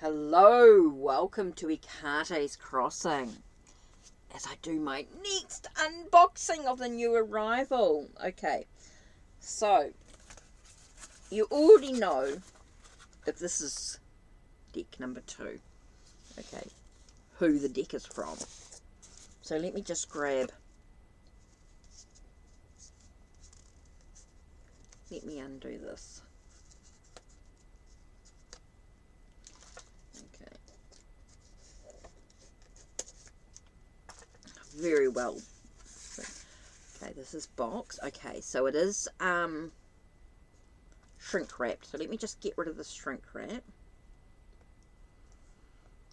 Hello, welcome to Ikate's Crossing as I do my next unboxing of the new arrival. Okay, so you already know if this is deck number 2, okay, who the deck is from. So let me just let me undo this. Okay. Very well. Okay, this is box. Okay, so it is shrink wrapped. So let me just get rid of this shrink wrap.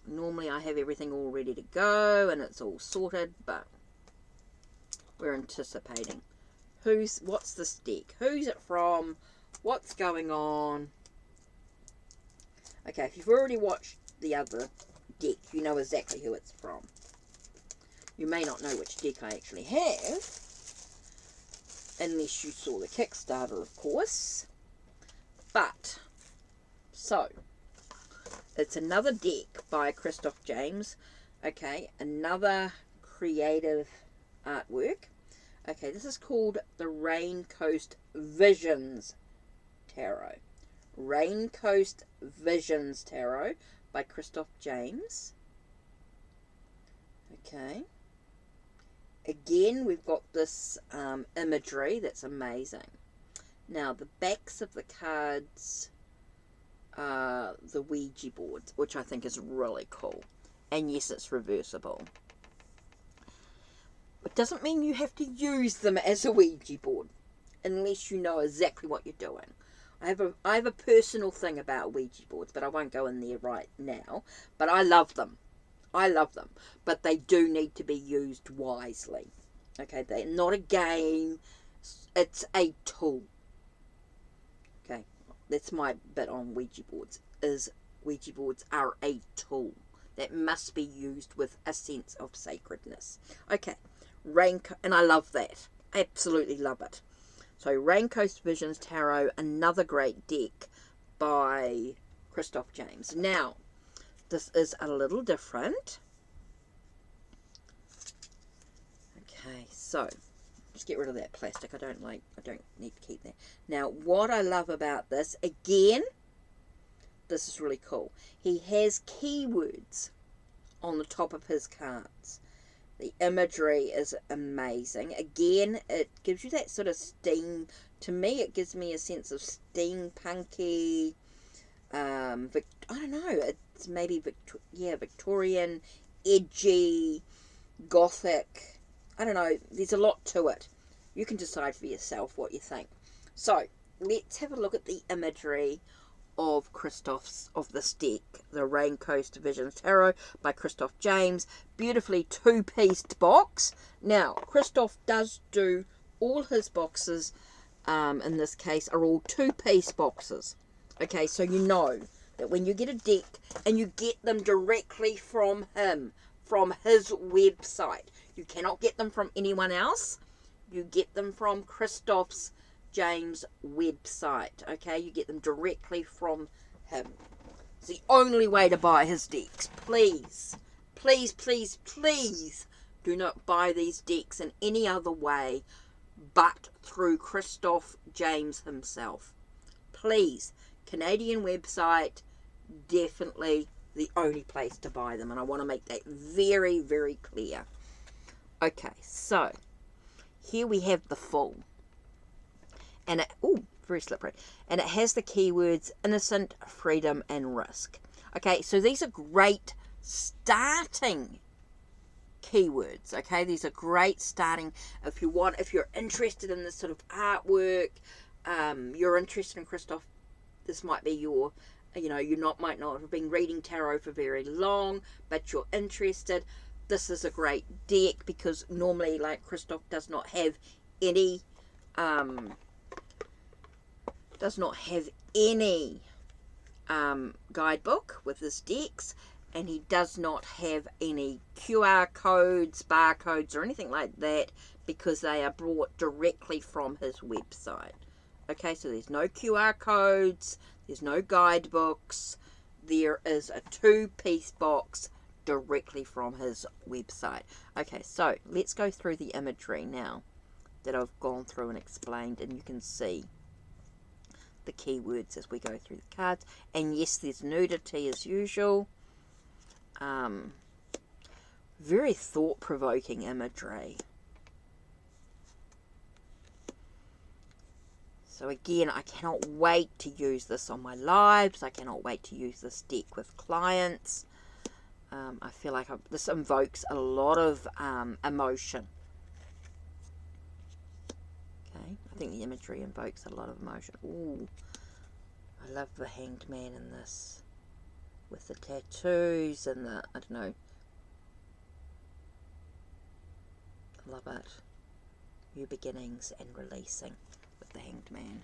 Normally I have everything all ready to go and it's all sorted, but we're anticipating. What's this deck? Who's it from? What's going on? Okay, if you've already watched the other deck, you know exactly who it's from. You may not know which deck I actually have, unless you saw the Kickstarter, of course. But, so, it's another deck by Christoph James. Okay, another creative artwork. Okay, this is called the Rain Coast Visions Tarot. Rain Coast Visions Tarot by Christoph James. Okay. Again, we've got this imagery that's amazing. Now, the backs of the cards are the Ouija boards, which I think is really cool. And yes, it's reversible. It doesn't mean you have to use them as a Ouija board, unless you know exactly what you're doing. I have a personal thing about Ouija boards, but I won't go in there right now. But I love them. I love them. But they do need to be used wisely. Okay, they're not a game. It's a tool. Okay, that's my bit on Ouija boards. Ouija boards are a tool that must be used with a sense of sacredness. Okay, and I love that. Absolutely love it. So, Rain Coast Visions Tarot, another great deck by Christoph James. Now, this is a little different. Okay, so just get rid of that plastic. I don't need to keep that. Now, what I love about this, again, this is really cool. He has keywords on the top of his cards. The imagery is amazing. Again, it gives you that sort of steam. To me, it gives me a sense of steampunky. I don't know. It's maybe Victorian, edgy, gothic. I don't know. There's a lot to it. You can decide for yourself what you think. So let's have a look at the imagery of this deck, the Rain Coast Visions Tarot by Christoph James. Beautifully two-pieced box. Now, Christoph does do all his boxes, in this case, are all two-piece boxes. Okay, so you know that when you get a deck and you get them directly from him, from his website, you cannot get them from anyone else. You get them from Christoph's James website. Okay, you get them directly from him. It's the only way to buy his decks. Please, please, please, please do not buy these decks in any other way but through Christoph James himself. Please, Canadian website, definitely the only place to buy them, and I want to make that very, very clear. Okay, so here we have the full. And very slippery. And it has the keywords innocent, freedom, and risk. Okay, so these are great starting keywords. Okay, these are great starting if you're interested in this sort of artwork, you're interested in Christoph. This might be you might not have been reading tarot for very long, but you're interested. This is a great deck because normally, like, Christoph does not have any guidebook with his decks, and he does not have any QR codes, barcodes, or anything like that, because they are brought directly from his website. Okay, so there's no QR codes, there's no guidebooks, there is a 2-piece box directly from his website. Okay, so let's go through the imagery now that I've gone through and explained, and you can see the keywords as we go through the cards. And yes, there's nudity as usual. Very thought-provoking imagery. So again, I cannot wait to use this on my lives. I cannot wait to use this deck with clients. I feel like this invokes a lot of emotion. Okay, I think the imagery invokes a lot of emotion. Ooh, I love the Hanged Man in this. With the tattoos and the, I don't know. I love it. New beginnings and releasing. The Hanged Man.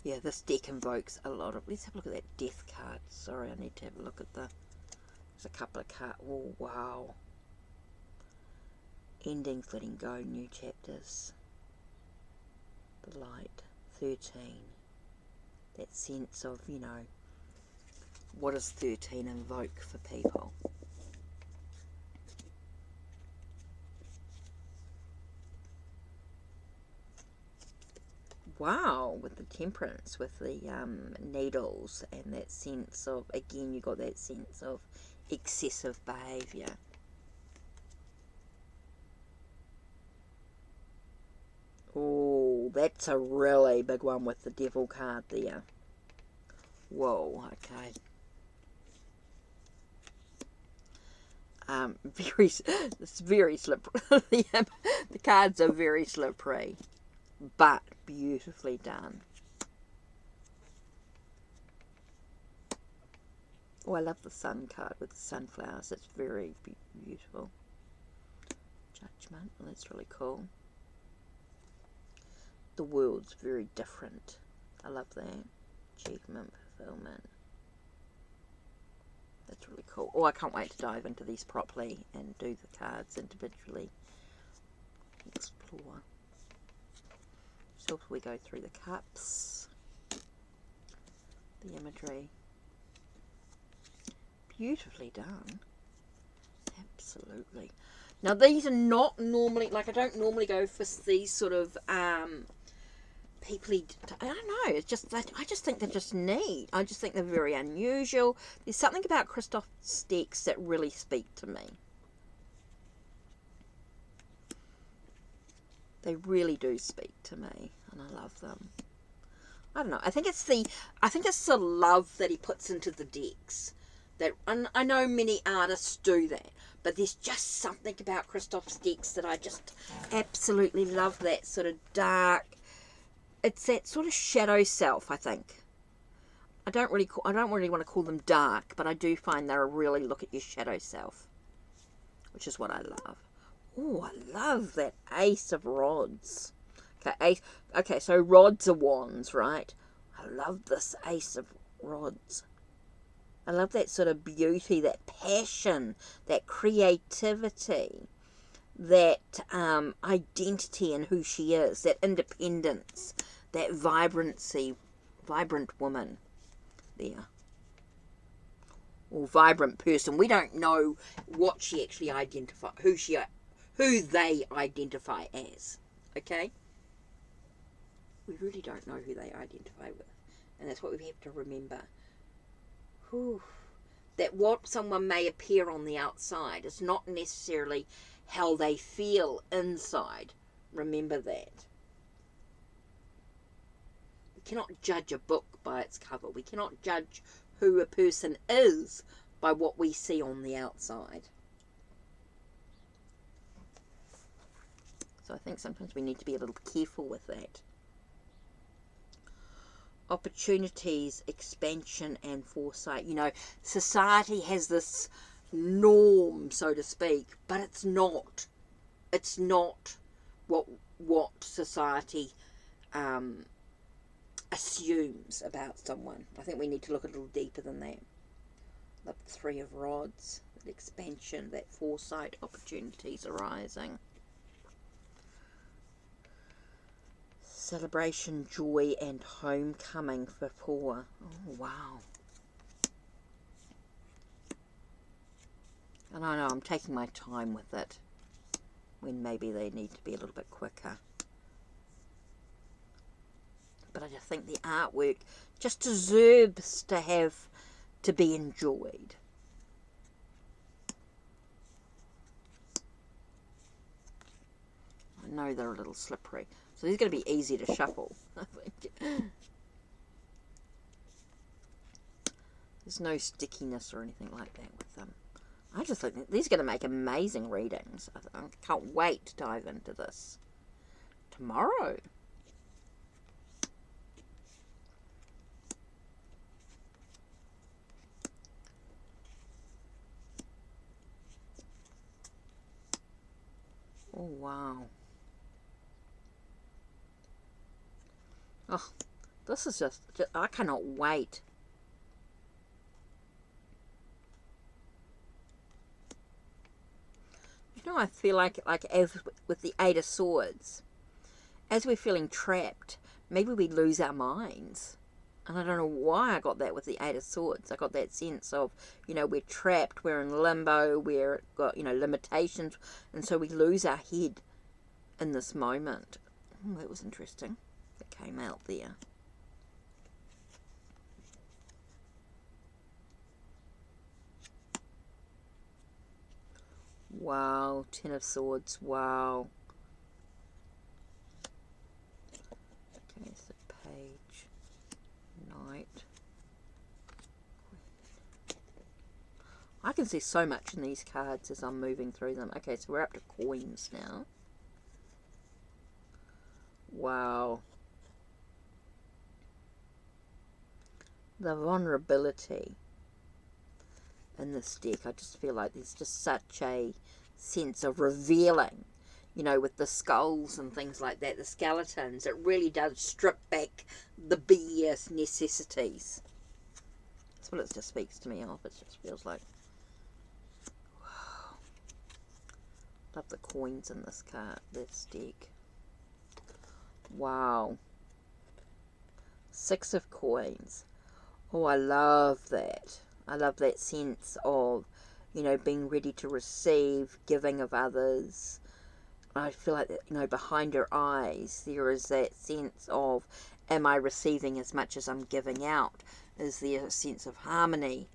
Yeah, this deck invokes a lot of... Let's have a look at that death card. Sorry, I need to have a look at the... There's a couple of cards. Oh, wow. Endings, letting go, new chapters. The light. 13. That sense of, you know, what does 13 invoke for people? Wow, with the temperance, with the needles, and that sense of, again, you got that sense of excessive behaviour. Oh, that's a really big one with the devil card there. Whoa, okay. It's very slippery. The cards are very slippery, but beautifully done. Oh, I love the sun card with the sunflowers. It's very beautiful. Judgment. Well, that's really cool. The world's very different. I love that. Achievement, fulfillment. That's really cool. Oh, I can't wait to dive into these properly and do the cards individually. Explore. So we go through the cups, the imagery. Beautifully done. Absolutely. Now these are not normally, like I don't normally go for these sort of people, I don't know, it's just, I just think they're just neat. I just think they're very unusual. There's something about Christoph's decks that really speak to me. They really do speak to me, and I love them. I don't know. I think it's the love that he puts into the decks. That, and I know many artists do that, but there's just something about Christoph's decks that I just absolutely love. That sort of dark. It's that sort of shadow self, I think. I don't really want to call them dark, but I do find they're a really look at your shadow self, which is what I love. Oh, I love that Ace of Rods. Okay, so rods are wands, right? I love this Ace of Rods. I love that sort of beauty, that passion, that creativity, that identity in who she is, that independence, that vibrancy, vibrant woman there. Or vibrant person. We don't know what she actually identifies, who they identify as. Okay? We really don't know who they identify with. And that's what we have to remember. Whew. That what someone may appear on the outside is not necessarily how they feel inside. Remember that. We cannot judge a book by its cover. We cannot judge who a person is by what we see on the outside. So I think sometimes we need to be a little careful with that. Opportunities, expansion, and foresight. You know, society has this norm, so to speak, but it's not. It's not what society assumes about someone. I think we need to look a little deeper than that. The Three of Rods, that expansion, that foresight, opportunities arising. Celebration, joy, and homecoming for 4. Oh, wow. And I know I'm taking my time with it, when maybe they need to be a little bit quicker. But I just think the artwork just deserves to be enjoyed. I know they're a little slippery, so these are going to be easy to shuffle, I think. There's no stickiness or anything like that with them. I just think these are going to make amazing readings. I can't wait to dive into this tomorrow. Oh, wow. Oh, this is just I cannot wait. You know, I feel like as with the 8 of Swords, as we're feeling trapped, maybe we lose our minds. And I don't know why I got that with the 8 of Swords. I got that sense of, you know, we're trapped, we're in limbo, we're got, you know, limitations, and so we lose our head in this moment. Oh, that was interesting. That came out there. Wow, 10 of Swords, wow. Okay, so page, knight. I can see so much in these cards as I'm moving through them. Okay, so we're up to coins now. Wow. The vulnerability in this deck, I just feel like there's just such a sense of revealing, you know, with the skulls and things like that, the skeletons. It really does strip back the BS necessities. That's what it just speaks to me of. It just feels like, wow. Love the coins in this card, this deck. Wow. 6 of coins. Oh, I love that. I love that sense of, you know, being ready to receive, giving of others. I feel like, you know, behind her eyes, there is that sense of, am I receiving as much as I'm giving out? Is there a sense of harmony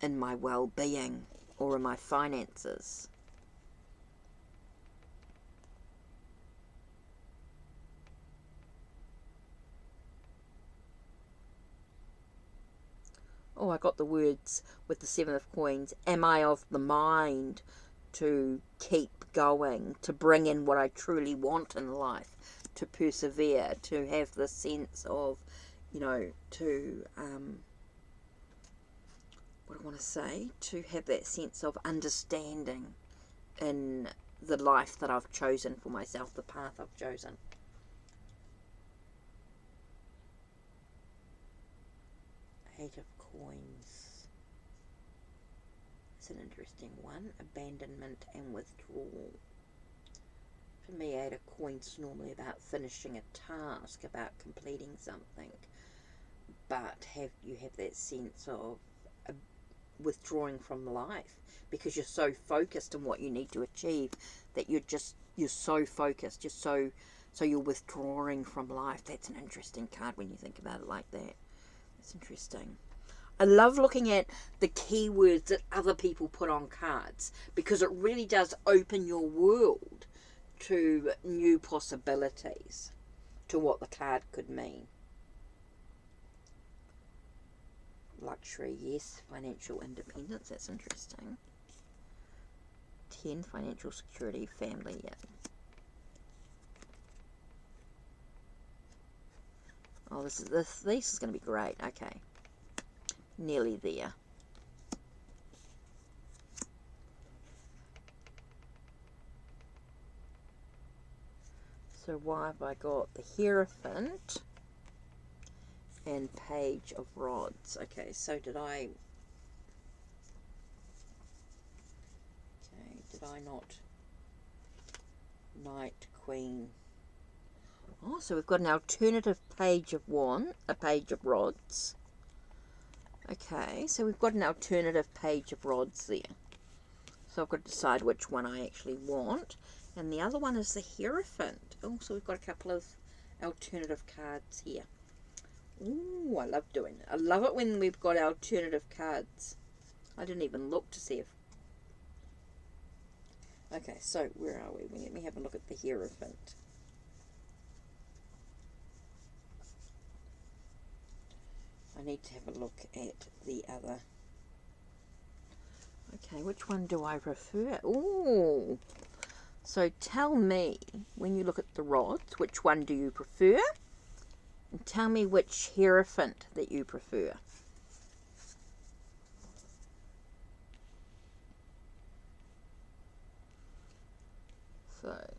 in my well-being or in my finances? Oh, I got the words with the 7 of coins. Am I of the mind to keep going, to bring in what I truly want in life, to persevere, to have the sense of, you know, to, what do I want to say? To have that sense of understanding in the life that I've chosen for myself, the path I've chosen. Eight of coins. It's an interesting one. Abandonment and withdrawal. For me, 8 of coins is normally about finishing a task, about completing something. But you have that sense of withdrawing from life because you're so focused on what you need to achieve that you're so focused, so you're withdrawing from life. That's an interesting card when you think about it like that. It's interesting. I love looking at the keywords that other people put on cards because it really does open your world to new possibilities, to what the card could mean. Luxury, yes. Financial independence, that's interesting. 10, financial security, family, yeah. Oh, this is going to be great. Okay. Nearly there. So why have I got the Hierophant and Page of Rods? Okay, so did I not? Knight, Queen. Oh, so we've got an alternative page of rods. Okay, so we've got an alternative page of rods there. So I've got to decide which one I actually want. And the other one is the Hierophant. Oh, so we've got a couple of alternative cards here. Ooh, I love doing it. I love it when we've got alternative cards. I didn't even look to see if... Okay, so where are we? Let me have a look at the Hierophant. I need to have a look at the other. Okay, which one do I prefer? Ooh. So tell me, when you look at the rods, which one do you prefer? And tell me which Hierophant that you prefer. So,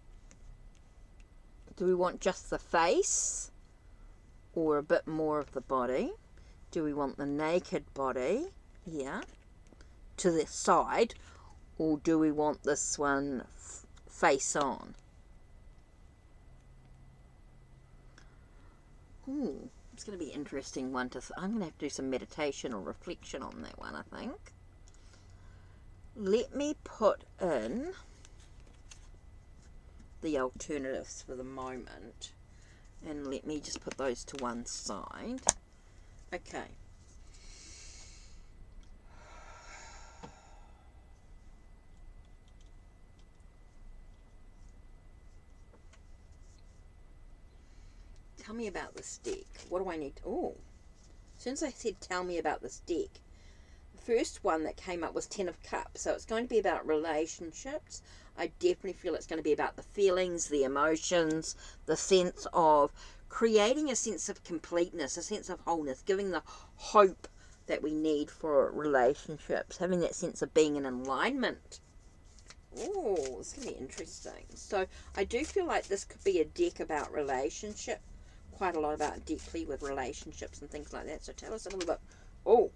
do we want just the face or a bit more of the body? Do we want the naked body here to the side, or do we want this one face on? Ooh, it's going to be an interesting one to... I'm going to have to do some meditation or reflection on that one, I think. Let me put in the alternatives for the moment, and let me just put those to one side. Okay. Tell me about this deck. What do I need to... Oh, as soon as I said tell me about this deck, the first one that came up was 10 of Cups. So it's going to be about relationships. I definitely feel it's going to be about the feelings, the emotions, the sense of creating a sense of completeness, a sense of wholeness, giving the hope that we need for relationships, having that sense of being in alignment. Oh, it's going to be interesting. So I do feel like this could be a deck about relationship, quite a lot about deeply with relationships and things like that. So tell us a little bit. Oh,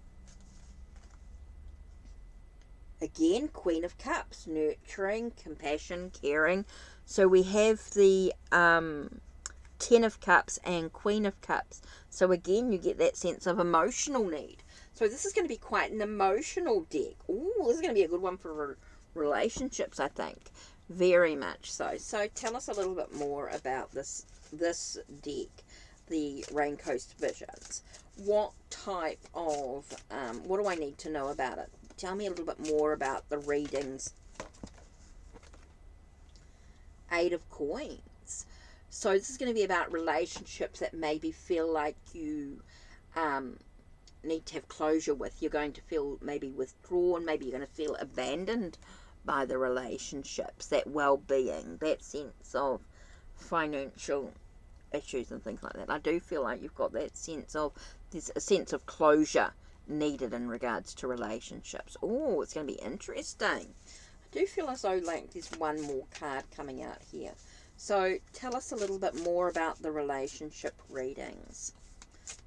again, Queen of Cups, nurturing, compassion, caring. So we have the 10 of Cups and Queen of Cups. So again, you get that sense of emotional need. So this is going to be quite an emotional deck. Ooh, this is going to be a good one for relationships, I think. Very much so. So tell us a little bit more about this deck, the Raincoast Visions. What type of, what do I need to know about it? Tell me a little bit more about the readings. 8 of Coins. So this is going to be about relationships that maybe feel like you need to have closure with. You're going to feel maybe withdrawn. Maybe you're going to feel abandoned by the relationships. That well-being, that sense of financial issues and things like that. I do feel like you've got that sense of, there's a sense of closure needed in regards to relationships. Oh, it's going to be interesting. I do feel as though like there's one more card coming out here. So tell us a little bit more about the relationship readings.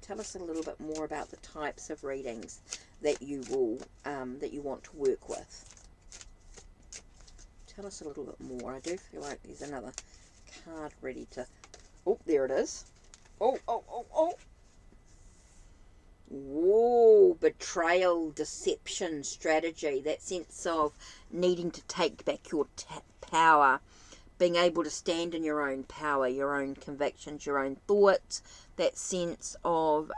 Tell us a little bit more about the types of readings that you will that you want to work with. Tell us a little bit more. I do feel like there's another card ready to... Oh, there it is. Oh. Whoa, betrayal, deception, strategy. That sense of needing to take back your power. Being able to stand in your own power, your own convictions, your own thoughts, that sense of,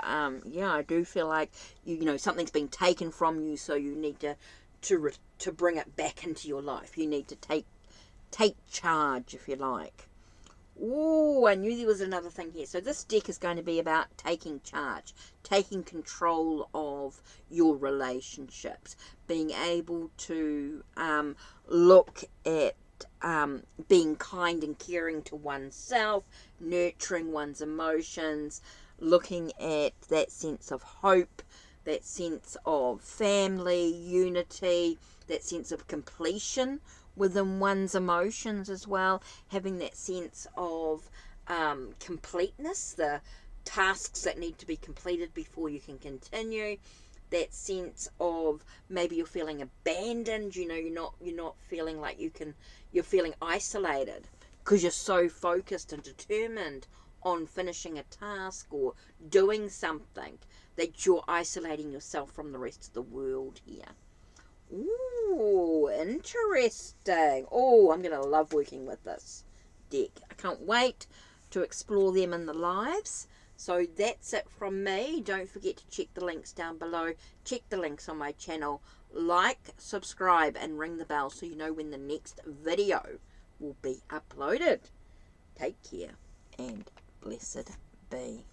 yeah, I do feel like, you know, something's been taken from you, so you need to bring it back into your life. You need to take charge, if you like. Ooh, I knew there was another thing here. So this deck is going to be about taking charge, taking control of your relationships, being able to look at being kind and caring to oneself, nurturing one's emotions, looking at that sense of hope, that sense of family, unity, that sense of completion within one's emotions as well, having that sense of completeness, the tasks that need to be completed before you can continue, that sense of maybe you're feeling abandoned, you know, you're not feeling like you can, you're feeling isolated because you're so focused and determined on finishing a task or doing something, that you're isolating yourself from the rest of the world here. Ooh, interesting. Oh, I'm going to love working with this deck. I can't wait to explore them in the lives. So that's it from me. Don't forget to check the links down below. Check the links on my channel. Like, subscribe, and ring the bell so you know when the next video will be uploaded. Take care and blessed be.